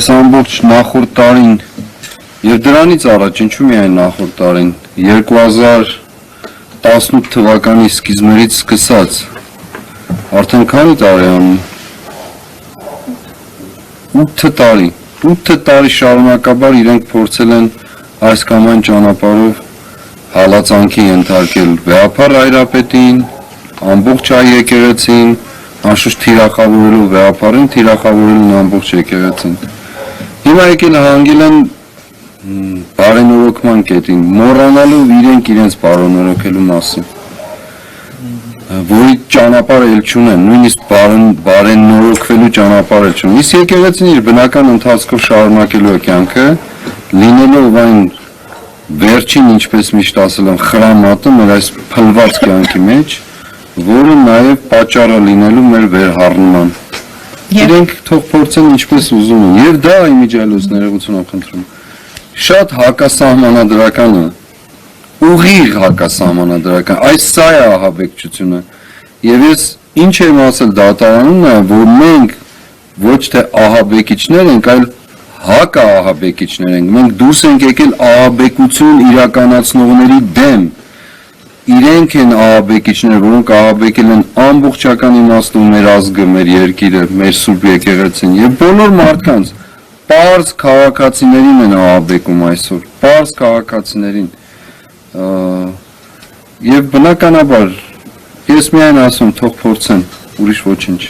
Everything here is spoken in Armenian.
այս ամբողջ նախորդ տարին եւ դրանից առաջ ինչու միայն նախորդ տարին 2018 թվականի սկիզբներից սկսած արդեն քանի տարի անում 8 տարի շարունակաբար իրենք փորձել են այս կամ այն ճանապարհով հալածանքի ենթարկել Վեհափառ Հայրապետին, ամբողջ հայ եկեղեցին, անշուշտ թիրախավորելով Վեհափառին, թիրախավորելով ամբողջ եկեղեցին։ Հիմա եկել հանգել են բարենորոգման կետին, մոռանալով իրենց բարենորոգելու մասին, որի ճանապարհ էլ չունեն, նույնիսկ բարենորոգվելու ճանապարհ էլ չունեն։ Իսկ եկեղեցին իր բնական ընթացքով շարունակելու է կյանքը, լինելով այն վերջին, ինչպես միշտ ասել եմ, խրամատը մեր այս փլված կյանքի մեջ, որը նաև պատճառը լինելու մեր վերհառնման։ Իրենք թող փորձեն ինչպես ուզում են, եւ դա իմիջիալոց ներողություն եմ խնդրում։ Շատ հակասահմանադրական է, ուղիղ հակասահմանադրական, այս սա է ահաբեկչությունը։ Եվ ես ինչ եմ ասել դատարանում է, որ մենք ոչ թե ահաբեկիչներ ենք, այլ հակաահաբեկիչներ ենք, մենք դուրս ենք եկել ահաբեկություն իրականացնողների դեմ, իրենք են ահաբեկիչներ, որոնք ահաբեկել են ամբողջական իմաստով մեր ազգը, մեր երկիրը, մեր սուրբ եկեղեցին եւ բոլոր մարդկանց, պարզ քաղաքացիներին են ահաբեկում այսօր, պարզ քաղաքացիներին եւ բնականաբար ես միայն ասում թող փորձեն, ուրիշ ոչինչ